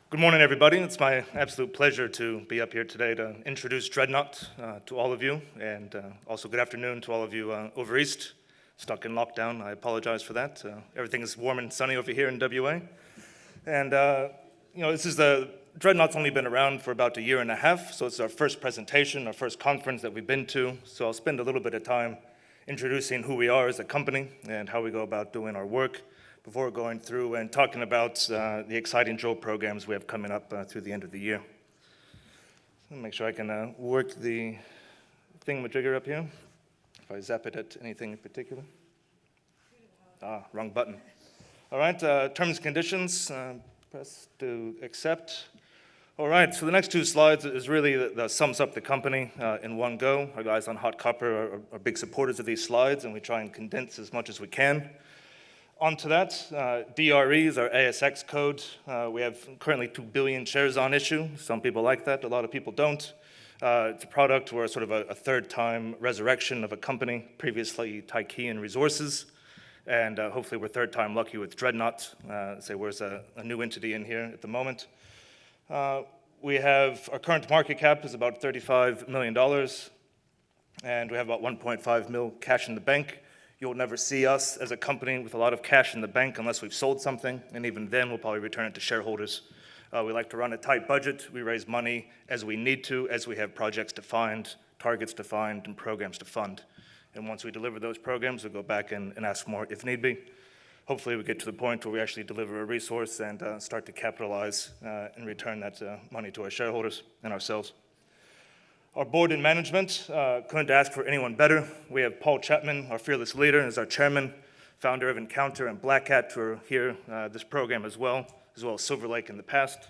Good morning, everybody. It's my absolute pleasure to be up here today to introduce Dreadnought to all of you, and also good afternoon to all of you over East, stuck in lockdown. I apologize for that. Everything is warm and sunny over here in WA. And, Dreadnought's only been around for about a year and a half, so it's our first presentation, our first conference that we've been to. So I'll spend a little bit of time introducing who we are as a company and how we go about doing our work, before going through and talking about the exciting drill programs we have coming up through the end of the year. Let me make sure I can work the thingamajigger up here. If I zap it at anything in particular. Wrong button. All right, terms and conditions, press to accept. All right, so the next two slides is really that sums up the company in one go. Our guys on Hot Copper are big supporters of these slides, and we try and condense as much as we can. Onto that, DRE is our ASX code. We have currently 2 billion shares on issue. Some people like that, a lot of people don't. It's a product, we're sort of a third-time resurrection of a company, previously Tychean Resources, and hopefully we're third-time lucky with Dreadnought. Where's a new entity in here at the moment. We have, our current market cap is about $35 million, and we have about 1.5 mil cash in the bank. You'll never see us as a company with a lot of cash in the bank unless we've sold something, and even then we'll probably return it to shareholders. We like to run a tight budget. We raise money as we need to, as we have projects defined, targets defined, and programs to fund. And once we deliver those programs, we'll go back and ask more if need be. Hopefully we get to the point where we actually deliver a resource and start to capitalize and return that money to our shareholders and ourselves. Our board and management couldn't ask for anyone better. We have Paul Chapman, our fearless leader, as our chairman, founder of Encounter and Black Hat, who are here this program as well as Silver Lake in the past.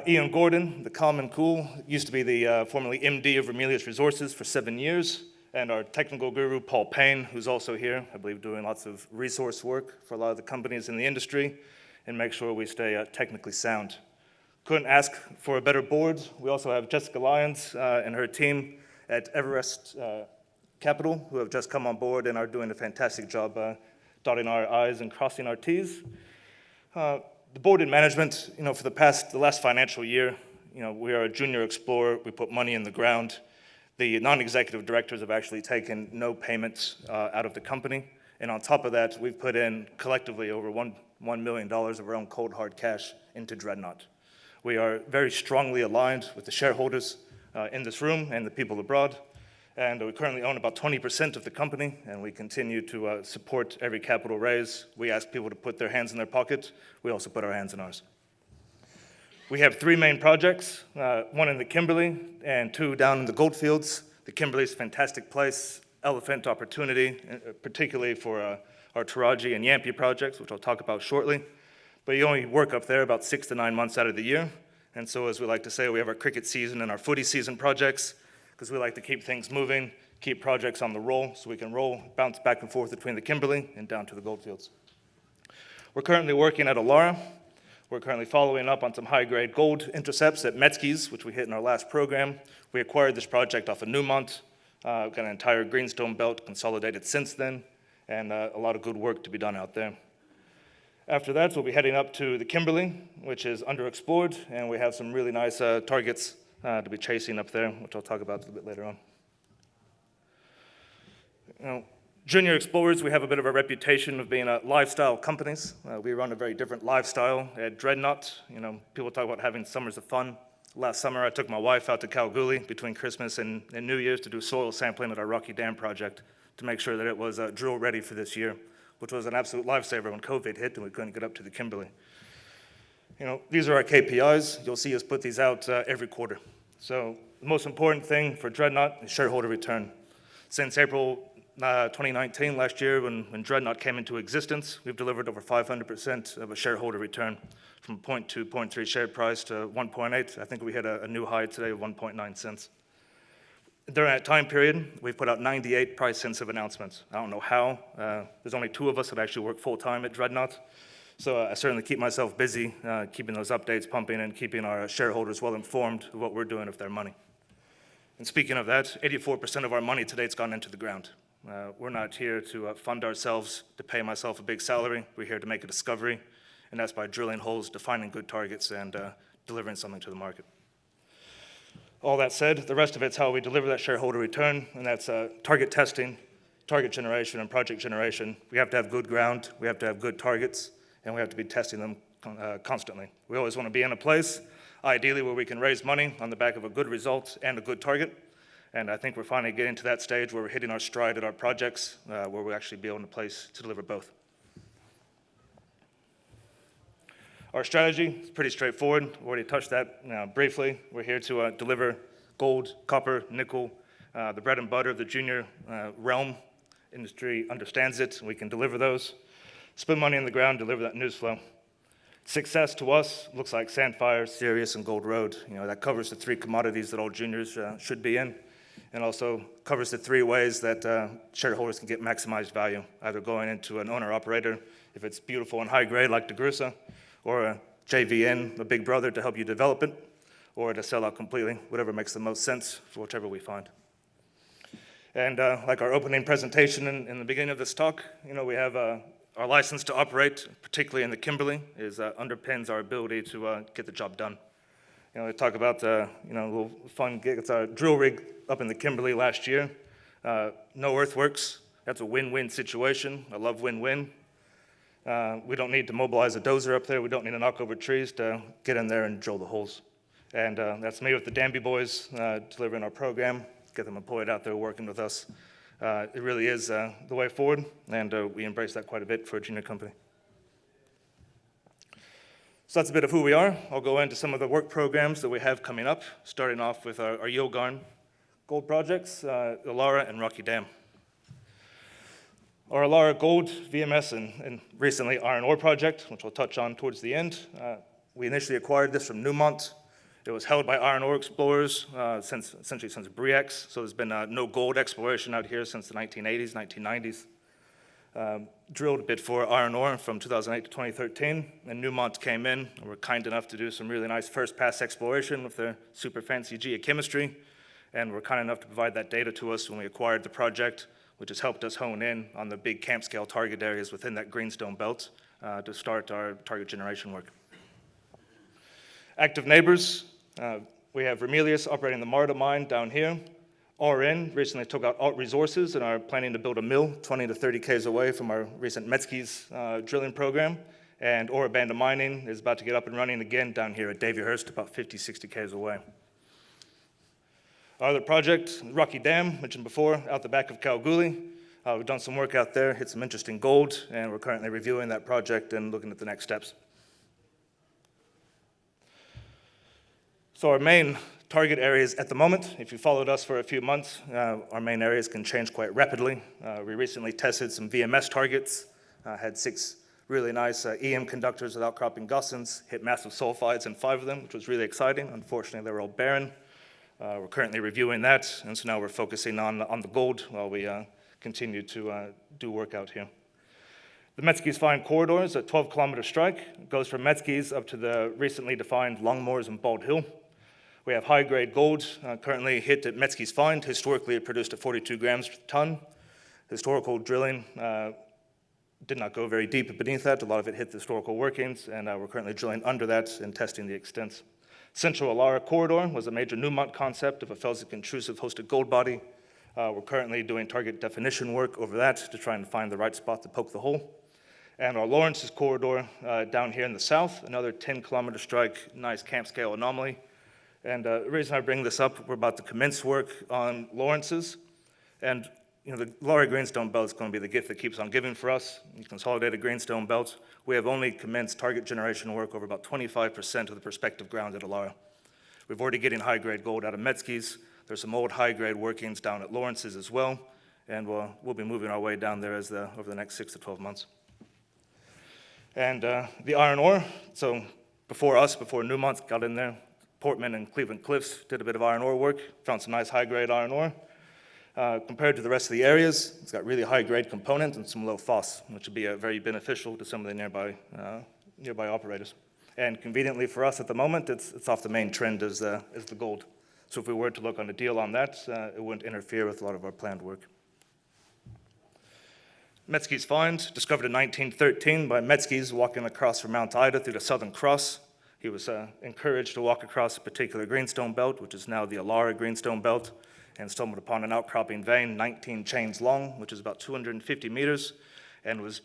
Ian Gordon, the calm and cool, used to be the formerly MD of Ramelius Resources for 7 years, and our technical guru, Paul Payne, who's also here, I believe doing lots of resource work for a lot of the companies in the industry, and make sure we stay technically sound. Couldn't ask for a better board. We also have Jessica Lyons and her team at Everest Capital, who have just come on board and are doing a fantastic job dotting our I's and crossing our T's. The board and management, for the last financial year, we are a junior explorer. We put money in the ground. The non-executive directors have actually taken no payments out of the company. And on top of that, we've put in collectively over $1 million of our own cold hard cash into Dreadnought. We are very strongly aligned with the shareholders in this room and the people abroad, and we currently own about 20% of the company, and we continue to support every capital raise. We ask people to put their hands in their pocket. We also put our hands in ours. We have 3 main projects, one in the Kimberley and 2 down in the Goldfields. The Kimberley is a fantastic place, elephant opportunity, particularly for our Taraji and Yampi projects, which I'll talk about shortly. But you only work up there about 6 to 9 months out of the year. And so, as we like to say, we have our cricket season and our footy season projects, because we like to keep things moving, keep projects on the roll, so we can bounce back and forth between the Kimberley and down to the Goldfields. We're currently working at Alara. We're currently following up on some high-grade gold intercepts at Metzke's, which we hit in our last program. We acquired this project off of Newmont. We've got an entire greenstone belt consolidated since then, and a lot of good work to be done out there. After that, we'll be heading up to the Kimberley, which is underexplored, and we have some really nice targets to be chasing up there, which I'll talk about a little bit later on. Junior explorers, we have a bit of a reputation of being lifestyle companies. We run a very different lifestyle at Dreadnought. People talk about having summers of fun. Last summer, I took my wife out to Kalgoorlie between Christmas and New Year's to do soil sampling at our Rocky Dam project to make sure that it was drill ready for this year, which was an absolute lifesaver when COVID hit and we couldn't get up to the Kimberley. These are our KPIs. You'll see us put these out every quarter. So the most important thing for Dreadnought is shareholder return. Since April 2019, last year, when Dreadnought came into existence, we've delivered over 500% of a shareholder return from 0.2, 0.3 share price to 1.8. I think we hit a new high today of 1.9 cents. During that time period, we've put out 98 price-sensitive announcements. I don't know how. There's only 2 of us that actually work full-time at Dreadnought. So I certainly keep myself busy keeping those updates pumping and keeping our shareholders well informed of what we're doing with their money. And speaking of that, 84% of our money to date's gone into the ground. We're not here to fund ourselves, to pay myself a big salary. We're here to make a discovery and that's by drilling holes, defining good targets, and delivering something to the market. All that said, the rest of it's how we deliver that shareholder return, and that's target testing, target generation, and project generation. We have to have good ground, we have to have good targets, and we have to be testing them constantly. We always want to be in a place, ideally, where we can raise money on the back of a good result and a good target. And I think we're finally getting to that stage where we're hitting our stride at our projects, where we'll actually be in a place to deliver both. Our strategy is pretty straightforward. We already touched that briefly. We're here to deliver gold, copper, nickel, the bread and butter of the junior realm. Industry understands it, and we can deliver those. Spend money in the ground, deliver that news flow. Success to us looks like Sandfire, Sirius, and Gold Road. That covers the three commodities that all juniors should be in, and also covers the three ways that shareholders can get maximized value, either going into an owner-operator, if it's beautiful and high grade like DeGrussa, or a JV in, a big brother to help you develop it, or to sell out completely, whatever makes the most sense for whichever we find. And like our opening presentation in the beginning of this talk, we have our license to operate, particularly in the Kimberley, underpins our ability to get the job done. We talk about a little fun gig. It's our drill rig up in the Kimberley last year. No earthworks. That's a win-win situation. I love win-win. We don't need to mobilize a dozer up there. We don't need to knock over trees to get in there and drill the holes. And that's me with the Danby boys delivering our program, get them employed out there working with us. It really is the way forward, and we embrace that quite a bit for a junior company. So that's a bit of who we are. I'll go into some of the work programs that we have coming up, starting off with our Yilgarn gold projects, Illaara and Rocky Dam. Our Illaara Gold, VMS, and recently iron ore project, which we'll touch on towards the end. We initially acquired this from Newmont. It was held by iron ore explorers essentially since Bre-X, so there's been no gold exploration out here since the 1980s, 1990s. Drilled a bit for iron ore from 2008 to 2013, and Newmont came in and were kind enough to do some really nice first-pass exploration with their super fancy geochemistry, and were kind enough to provide that data to us when we acquired the project, which has helped us hone in on the big camp-scale target areas within that greenstone belt to start our target generation work. Active neighbors, we have Ramelius operating the Marta mine down here. RN recently took out Alt Resources and are planning to build a mill 20 to 30 k's away from our recent Metzke's drilling program. And Ora Banda Mining is about to get up and running again down here at Davyhurst, about 50, 60 k's away. Our other project, Rocky Dam, mentioned before, out the back of Kalgoorlie. We've done some work out there, hit some interesting gold, and we're currently reviewing that project and looking at the next steps. So our main target areas at the moment, if you followed us for a few months, our main areas can change quite rapidly. We recently tested some VMS targets, had 6 really nice EM conductors with outcropping gussions, hit massive sulfides in 5 of them, which was really exciting. Unfortunately, they were all barren. We're currently reviewing that, and so now we're focusing on the gold while we continue to do work out here. The Metzke's Find corridor is a 12-kilometer strike. It goes from Metzke's up to the recently defined Longmoors and Bald Hill. We have high-grade gold currently hit at Metzke's Find. Historically, it produced at 42 grams per ton. Historical drilling did not go very deep beneath that. A lot of it hit the historical workings, and we're currently drilling under that and testing the extents. Central Illaara corridor was a major Newmont concept of a felsic intrusive hosted gold body. We're currently doing target definition work over that to try and find the right spot to poke the hole. And our Lawrence's corridor down here in the south, another 10-kilometer strike, nice camp-scale anomaly. And the reason I bring this up, we're about to commence work on Lawrence's. And the Illaara Greenstone Belt is going to be the gift that keeps on giving for us. The consolidated Greenstone Belt, we have only commenced target generation work over about 25% of the prospective ground at Illaara. We've already getting high-grade gold out of Metzke's. There's some old high-grade workings down at Lawrence's as well, and we'll be moving our way down there over the next 6 to 12 months. And the iron ore, so before Newmont got in there, Portman and Cleveland Cliffs did a bit of iron ore work, found some nice high-grade iron ore. Compared to the rest of the areas, it's got really high-grade components and some low phos, which would be very beneficial to some of the nearby operators. And conveniently for us at the moment, it's off the main trend as the gold. So if we were to look on a deal on that, it wouldn't interfere with a lot of our planned work. Metzke's find, discovered in 1913 by Metzke's walking across from Mount Ida through the Southern Cross. He was encouraged to walk across a particular greenstone belt, which is now the Alara greenstone belt, and stumbled upon an outcropping vein 19 chains long, which is about 250 meters, and was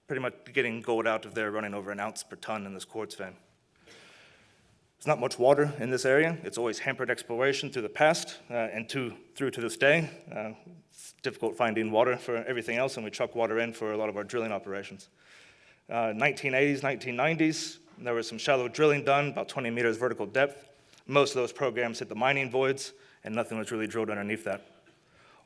pretty much getting gold out of there, running over an ounce per ton in this quartz vein. There's not much water in this area. It's always hampered exploration through the past and through to this day. It's difficult finding water for everything else, and we truck water in for a lot of our drilling operations. 1980s, 1990s, there was some shallow drilling done, about 20 meters vertical depth. Most of those programs hit the mining voids, and nothing was really drilled underneath that.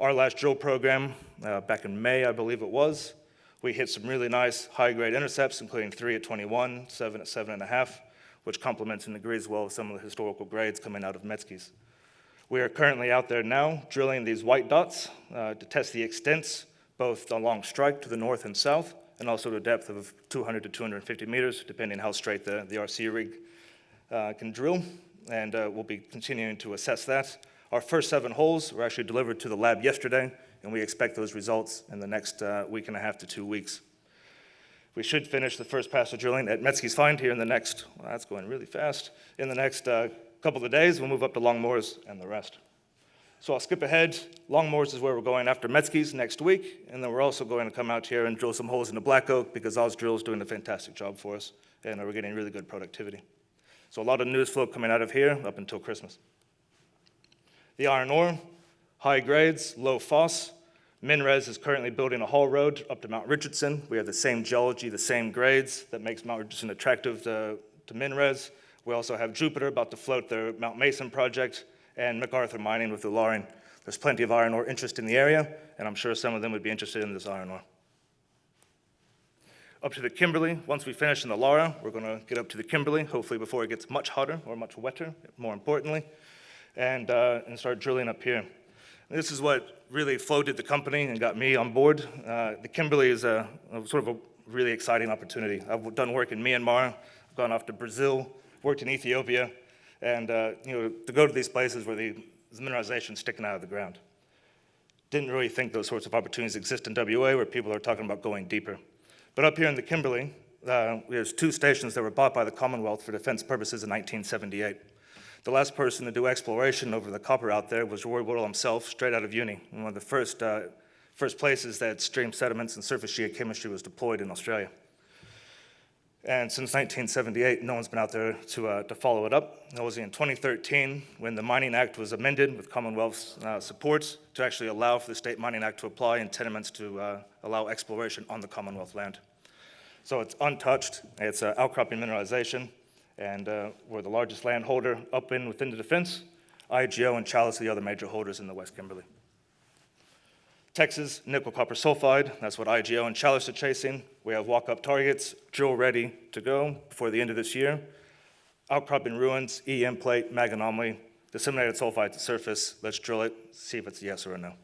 Our last drill program, back in May, I believe it was, we hit some really nice high-grade intercepts, including 3 at 21, 7 at 7.5, which complements and agrees well with some of the historical grades coming out of Metzke's. We are currently out there now drilling these white dots to test the extents, both along strike to the north and south, and also to a depth of 200 to 250 meters, depending how straight the RC rig can drill, and we'll be continuing to assess that. Our first 7 holes were actually delivered to the lab yesterday, and we expect those results in the next week and a half to 2 weeks. We should finish the first pass of drilling at Metzke's find here in the next, well, that's going really fast, in the next couple of days. We'll move up to Longmoors and the rest. So I'll skip ahead. Longmoors is where we're going after Metzke's next week, and then we're also going to come out here and drill some holes in the Black Oak because Osdrill is doing a fantastic job for us, and we're getting really good productivity. So a lot of news flow coming out of here up until Christmas. The iron ore, high grades, low phos. MinRes is currently building a haul road up to Mount Richardson. We have the same geology, the same grades that makes Mount Richardson attractive to MinRes. We also have Jupiter about to float their Mount Mason project, and MacArthur Mining with the Ullaring. There's plenty of iron ore interest in the area, and I'm sure some of them would be interested in this iron ore. Up to the Kimberley, once we finish in the Lara, we're going to get up to the Kimberley, hopefully before it gets much hotter or much wetter, more importantly, and start drilling up here. This is what really floated the company and got me on board. The Kimberley is a sort of a really exciting opportunity. I've done work in Myanmar, I've gone off to Brazil, worked in Ethiopia, and to go to these places where the mineralization is sticking out of the ground. Didn't really think those sorts of opportunities exist in WA where people are talking about going deeper. But up here in the Kimberley, there's 2 stations that were bought by the Commonwealth for defense purposes in 1978. The last person to do exploration over the copper out there was Roy Woodall himself, straight out of uni, one of the first places that stream sediments and surface geochemistry was deployed in Australia. And since 1978, no one's been out there to follow it up. It was in 2013 when the Mining Act was amended with Commonwealth's support to actually allow for the State Mining Act to apply in tenements to allow exploration on the Commonwealth land. So it's untouched, it's outcropping mineralization, and we're the largest landholder up within the defense. IGO and Chalice are the other major holders in the West Kimberley. Texas, nickel copper sulfide, that's what IGO and Chalice are chasing. We have walk-up targets, drill ready to go before the end of this year. Outcropping ruins, EM plate, mag anomaly, disseminated sulfide to surface. Let's drill it, see if it's a yes or a no.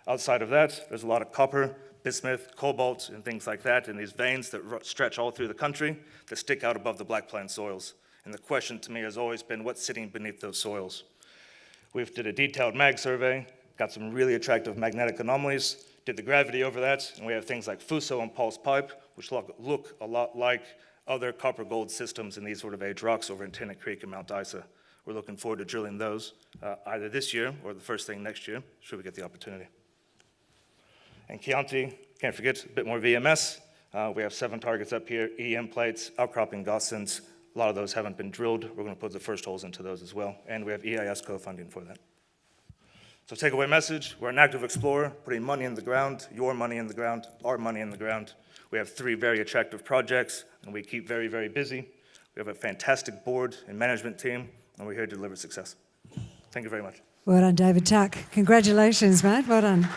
Outside of that, there's a lot of copper, bismuth, cobalt, and things like that in these veins that stretch all through the country that stick out above the Black Plains soils. And the question to me has always been, what's sitting beneath those soils? We've did a detailed mag survey, got some really attractive magnetic anomalies, did the gravity over that, and we have things like Fuso and pulse pipe, which look a lot like other copper-gold systems in these sort of age rocks over in Tennant Creek and Mount Isa. We're looking forward to drilling those either this year or the first thing next year, should we get the opportunity. And Chianti, can't forget, a bit more VMS. We have 7 targets up here, EM plates, outcropping Gossens. A lot of those haven't been drilled. We're going to put the first holes into those as well, and we have EIS co-funding for that. So takeaway message, we're an active explorer, putting money in the ground, your money in the ground, our money in the ground. We have 3 very attractive projects, and we keep very, very busy. We have a fantastic board and management team, and we're here to deliver success. Thank you very much. Well done, David Tuck. Congratulations, mate. Well done.